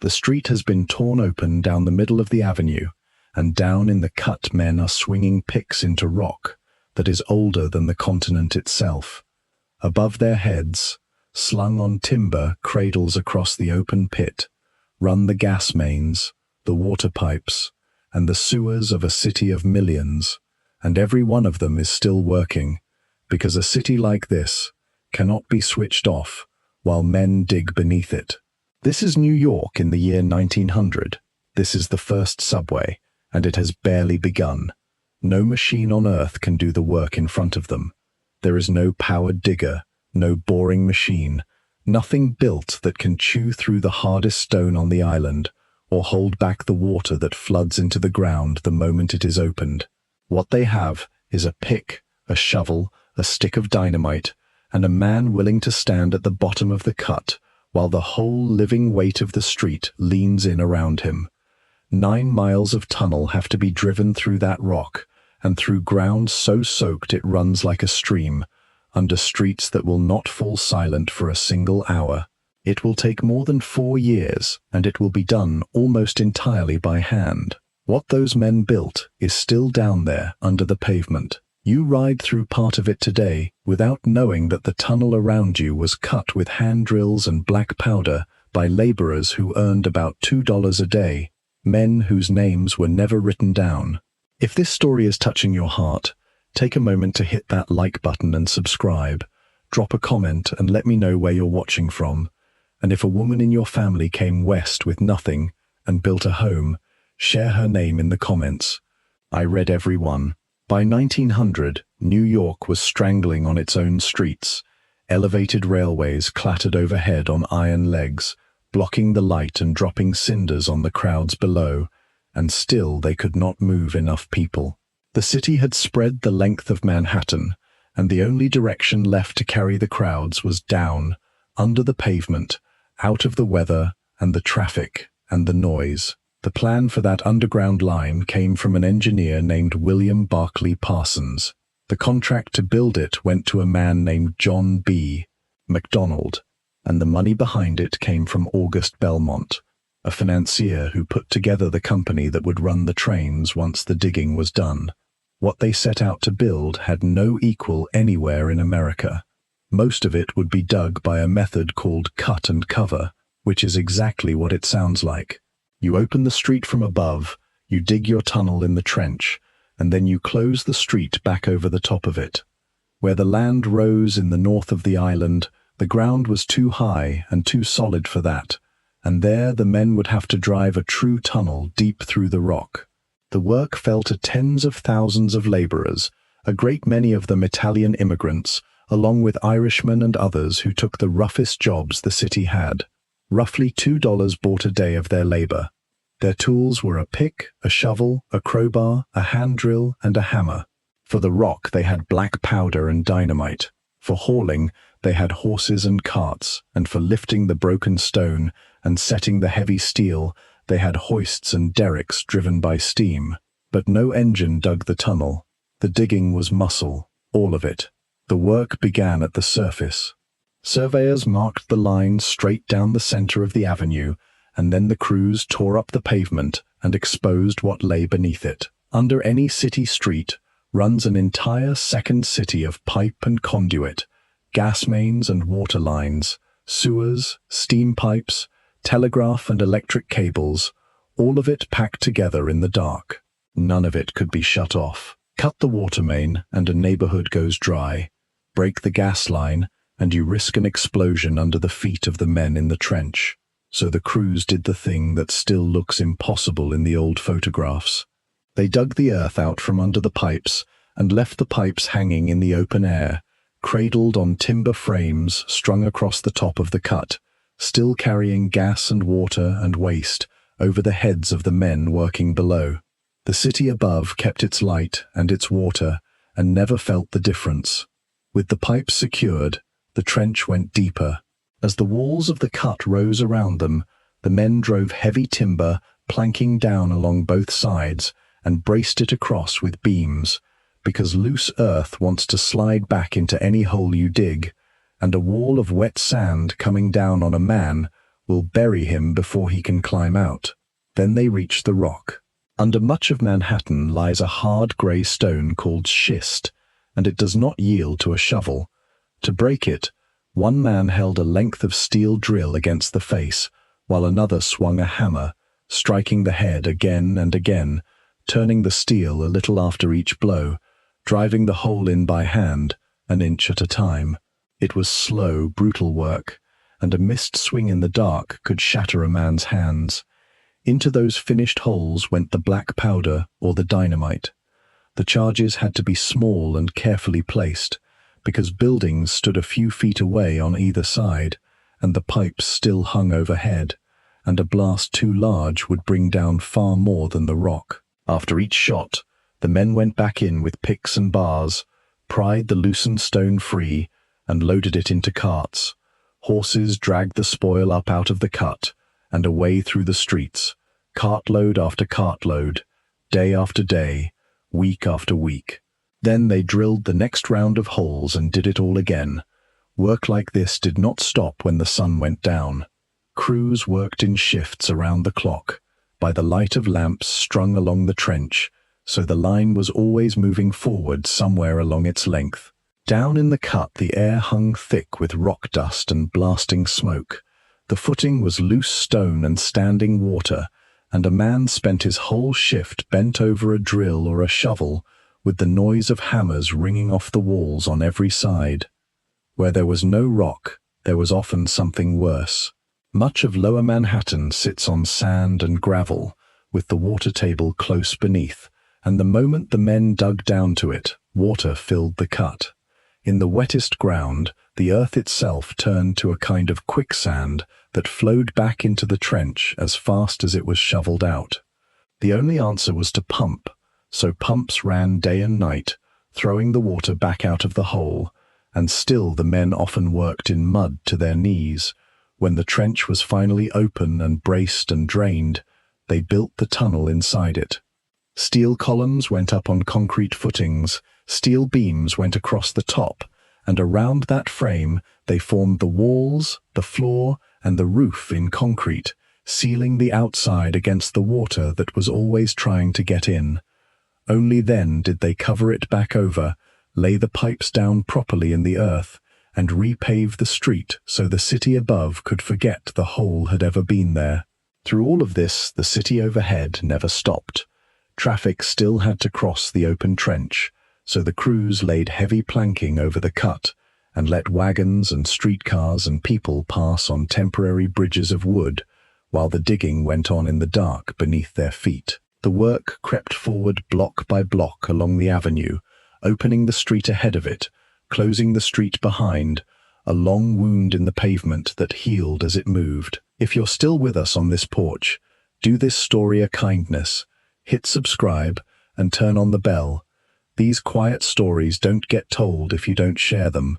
The street has been torn open down the middle of the avenue, and down in the cut men are swinging picks into rock that is older than the continent itself. Above their heads, slung on timber cradles across the open pit, run the gas mains, the water pipes, and the sewers of a city of millions, and every one of them is still working, because a city like this cannot be switched off while men dig beneath it. This is New York in the year 1900. This is the first subway, and it has barely begun. No machine on earth can do the work in front of them. There is no powered digger, no boring machine, nothing built that can chew through the hardest stone on the island, or hold back the water that floods into the ground the moment it is opened. What they have is a pick, a shovel, a stick of dynamite, and a man willing to stand at the bottom of the cut while the whole living weight of the street leans in around him. 9 miles of tunnel have to be driven through that rock, and through ground so soaked it runs like a stream, under streets that will not fall silent for a single hour. It will take more than 4 years, and it will be done almost entirely by hand. What those men built is still down there under the pavement. You ride through part of it today without knowing that the tunnel around you was cut with hand drills and black powder by laborers who earned about $2 a day, men whose names were never written down. If this story is touching your heart, take a moment to hit that like button and subscribe. Drop a comment and let me know where you're watching from. And if a woman in your family came west with nothing and built a home, share her name in the comments. I read every one. By 1900, New York was strangling on its own streets. Elevated railways clattered overhead on iron legs, blocking the light and dropping cinders on the crowds below, and still they could not move enough people. The city had spread the length of Manhattan, and the only direction left to carry the crowds was down, under the pavement, out of the weather and the traffic and the noise. The plan for that underground line came from an engineer named William Barclay Parsons. The contract to build it went to a man named John B. MacDonald, and the money behind it came from August Belmont, a financier who put together the company that would run the trains once the digging was done. What they set out to build had no equal anywhere in America. Most of it would be dug by a method called cut and cover, which is exactly what it sounds like. You open the street from above, you dig your tunnel in the trench, and then you close the street back over the top of it. Where the land rose in the north of the island, the ground was too high and too solid for that, and there the men would have to drive a true tunnel deep through the rock. The work fell to tens of thousands of laborers, a great many of them Italian immigrants, along with Irishmen and others who took the roughest jobs the city had. Roughly $2 bought a day of their labor. Their tools were a pick, a shovel, a crowbar, a hand drill, and a hammer. For the rock they had black powder and dynamite. For hauling they had horses and carts, and for lifting the broken stone and setting the heavy steel they had hoists and derricks driven by steam. But no engine dug the tunnel. The digging was muscle, all of it. The work began at the surface. Surveyors marked the line straight down the center of the avenue, and then the crews tore up the pavement and exposed what lay beneath it. Under any city street runs an entire second city of pipe and conduit, gas mains and water lines, sewers, steam pipes, telegraph and electric cables, all of it packed together in the dark. None of it could be shut off. Cut the water main and a neighborhood goes dry. Break the gas line and you risk an explosion under the feet of the men in the trench. So the crews did the thing that still looks impossible in the old photographs. They dug the earth out from under the pipes and left the pipes hanging in the open air, cradled on timber frames strung across the top of the cut, still carrying gas and water and waste over the heads of the men working below. The city above kept its light and its water and never felt the difference. With the pipes secured, the trench went deeper. As the walls of the cut rose around them, the men drove heavy timber planking down along both sides and braced it across with beams, because loose earth wants to slide back into any hole you dig, and a wall of wet sand coming down on a man will bury him before he can climb out. Then they reach the rock. Under much of Manhattan lies a hard grey stone called schist, and it does not yield to a shovel. To break it, one man held a length of steel drill against the face, while another swung a hammer, striking the head again and again, turning the steel a little after each blow, driving the hole in by hand, an inch at a time. It was slow, brutal work, and a missed swing in the dark could shatter a man's hands. Into those finished holes went the black powder or the dynamite. The charges had to be small and carefully placed, because buildings stood a few feet away on either side, and the pipes still hung overhead, and a blast too large would bring down far more than the rock. After each shot, the men went back in with picks and bars, pried the loosened stone free, and loaded it into carts. Horses dragged the spoil up out of the cut, and away through the streets, cartload after cartload, day after day, week after week. Then they drilled the next round of holes and did it all again. Work like this did not stop when the sun went down. Crews worked in shifts around the clock, by the light of lamps strung along the trench, so the line was always moving forward somewhere along its length. Down in the cut the air hung thick with rock dust and blasting smoke. The footing was loose stone and standing water, and a man spent his whole shift bent over a drill or a shovel, with the noise of hammers ringing off the walls on every side. Where there was no rock, there was often something worse. Much of lower Manhattan sits on sand and gravel, with the water table close beneath, and the moment the men dug down to it, water filled the cut. In the wettest ground, the earth itself turned to a kind of quicksand that flowed back into the trench as fast as it was shoveled out. The only answer was to pump, so pumps ran day and night, throwing the water back out of the hole, and still the men often worked in mud to their knees. When the trench was finally open and braced and drained, they built the tunnel inside it. Steel columns went up on concrete footings, steel beams went across the top, and around that frame they formed the walls, the floor, and the roof in concrete, sealing the outside against the water that was always trying to get in. Only then did they cover it back over, lay the pipes down properly in the earth, and repave the street so the city above could forget the hole had ever been there. Through all of this, the city overhead never stopped. Traffic still had to cross the open trench, so the crews laid heavy planking over the cut and let wagons and streetcars and people pass on temporary bridges of wood, while the digging went on in the dark beneath their feet. The work crept forward block by block along the avenue, opening the street ahead of it, closing the street behind, a long wound in the pavement that healed as it moved. If you're still with us on this porch, do this story a kindness. Hit subscribe and turn on the bell. These quiet stories don't get told if you don't share them.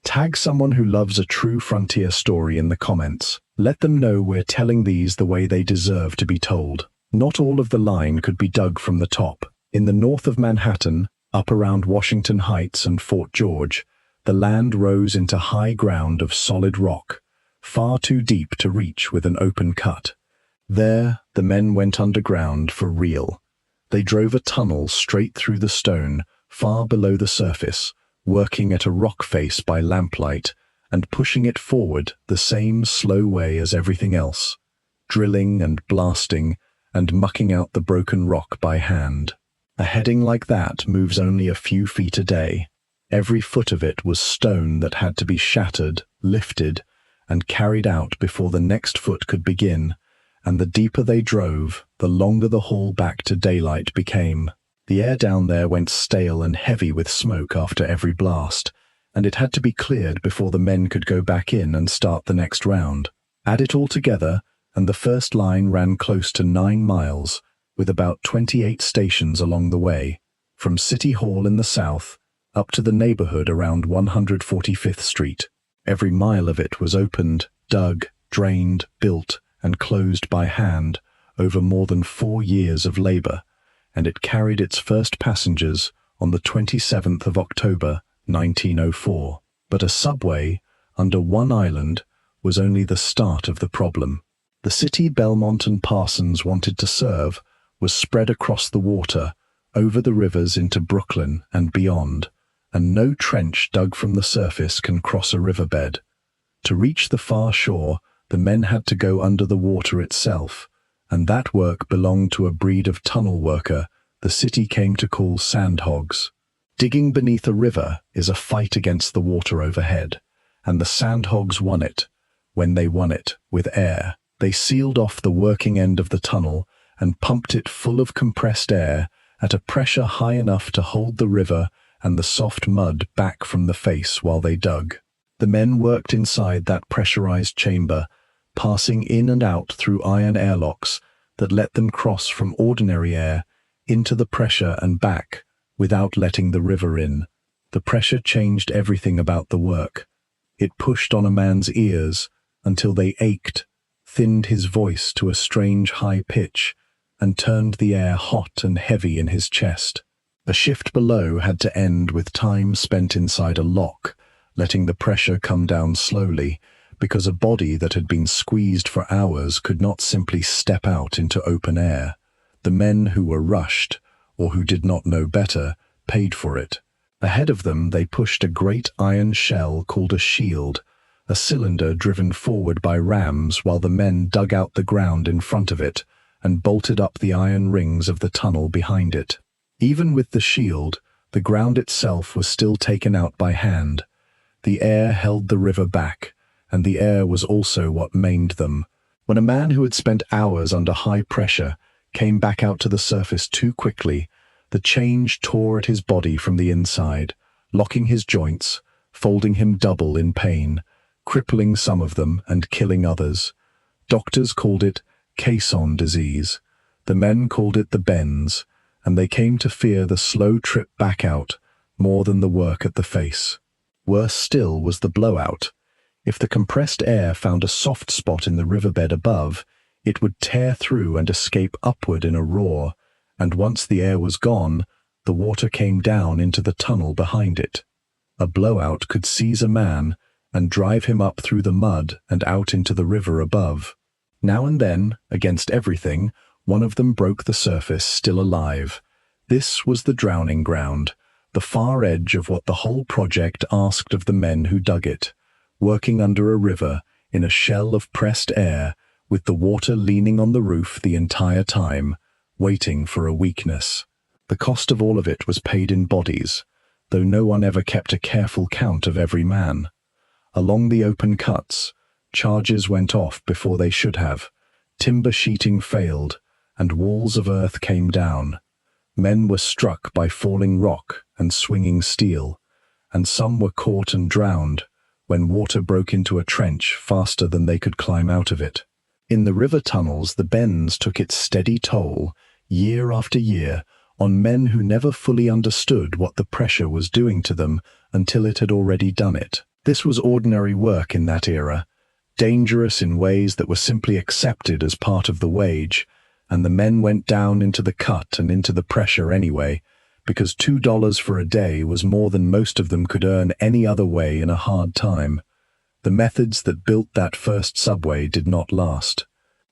Tag someone who loves a true frontier story in the comments. Let them know we're telling these the way they deserve to be told. Not all of the line could be dug from the top. In the north of Manhattan, up around Washington Heights and Fort George, the land rose into high ground of solid rock, far too deep to reach with an open cut. There, the men went underground for real. They drove a tunnel straight through the stone, far below the surface, working at a rock face by lamplight, and pushing it forward the same slow way as everything else, drilling and blasting, and mucking out the broken rock by hand. A heading like that moves only a few feet a day. Every foot of it was stone that had to be shattered, lifted, and carried out before the next foot could begin, and the deeper they drove, the longer the haul back to daylight became. The air down there went stale and heavy with smoke after every blast, and it had to be cleared before the men could go back in and start the next round. Add it all together, and the first line ran close to 9 miles, with about 28 stations along the way, from City Hall in the south up to the neighborhood around 145th Street. Every mile of it was opened, dug, drained, built, and closed by hand over more than 4 years of labor, and it carried its first passengers on the 27th of October, 1904. But a subway, under one island, was only the start of the problem. The city Belmont and Parsons wanted to serve was spread across the water, over the rivers into Brooklyn and beyond, and no trench dug from the surface can cross a riverbed. To reach the far shore, the men had to go under the water itself, and that work belonged to a breed of tunnel worker the city came to call Sandhogs. Digging beneath a river is a fight against the water overhead, and the Sandhogs won it. When they won it, with air, they sealed off the working end of the tunnel and pumped it full of compressed air at a pressure high enough to hold the river and the soft mud back from the face while they dug. The men worked inside that pressurized chamber, passing in and out through iron airlocks that let them cross from ordinary air into the pressure and back without letting the river in. The pressure changed everything about the work. It pushed on a man's ears until they ached, thinned his voice to a strange high pitch, and turned the air hot and heavy in his chest. A shift below had to end with time spent inside a lock, letting the pressure come down slowly, because a body that had been squeezed for hours could not simply step out into open air. The men who were rushed, or who did not know better, paid for it. Ahead of them they pushed a great iron shell called a shield, a cylinder driven forward by rams while the men dug out the ground in front of it and bolted up the iron rings of the tunnel behind it. Even with the shield, the ground itself was still taken out by hand. The air held the river back, and the air was also what maimed them. When a man who had spent hours under high pressure came back out to the surface too quickly, the change tore at his body from the inside, locking his joints, folding him double in pain, crippling some of them and killing others. Doctors called it caisson disease. The men called it the bends, and they came to fear the slow trip back out more than the work at the face. Worse still was the blowout. If the compressed air found a soft spot in the riverbed above, it would tear through and escape upward in a roar, and once the air was gone, the water came down into the tunnel behind it. A blowout could seize a man and drive him up through the mud and out into the river above. Now and then, against everything, one of them broke the surface, still alive. This was the drowning ground, the far edge of what the whole project asked of the men who dug it, working under a river in a shell of pressed air, with the water leaning on the roof the entire time, waiting for a weakness. The cost of all of it was paid in bodies, though no one ever kept a careful count of every man. Along the open cuts, charges went off before they should have, timber sheeting failed, and walls of earth came down. Men were struck by falling rock and swinging steel, and some were caught and drowned when water broke into a trench faster than they could climb out of it. In the river tunnels, the bends took its steady toll, year after year, on men who never fully understood what the pressure was doing to them until it had already done it. This was ordinary work in that era, dangerous in ways that were simply accepted as part of the wage, and the men went down into the cut and into the pressure anyway, because $2 for a day was more than most of them could earn any other way in a hard time. The methods that built that first subway did not last.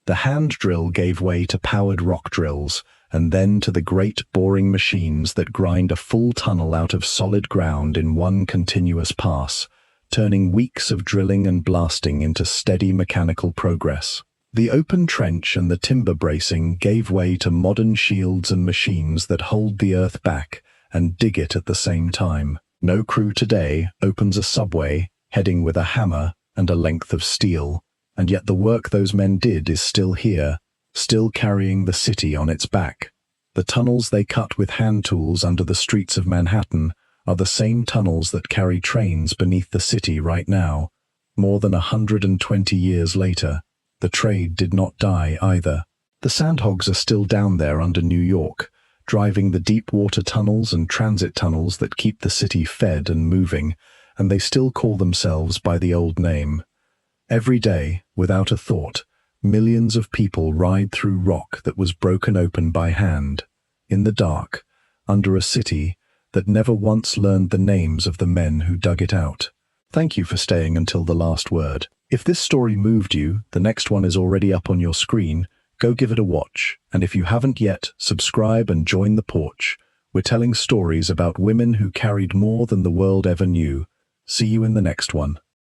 The hand drill gave way to powered rock drills, and then to the great boring machines that grind a full tunnel out of solid ground in one continuous pass, turning weeks of drilling and blasting into steady mechanical progress. The open trench and the timber bracing gave way to modern shields and machines that hold the earth back and dig it at the same time. No crew today opens a subway heading with a hammer and a length of steel, and yet the work those men did is still here, still carrying the city on its back. The tunnels they cut with hand tools under the streets of Manhattan are the same tunnels that carry trains beneath the city right now. More than 120 years later, the trade did not die either. The Sandhogs are still down there under New York, driving the deep water tunnels and transit tunnels that keep the city fed and moving, and they still call themselves by the old name. Every day, without a thought, millions of people ride through rock that was broken open by hand, in the dark, under a city that never once learned the names of the men who dug it out. Thank you for staying until the last word. If this story moved you, the next one is already up on your screen. Go give it a watch. And if you haven't yet, subscribe and join the porch. We're telling stories about women who carried more than the world ever knew. See you in the next one.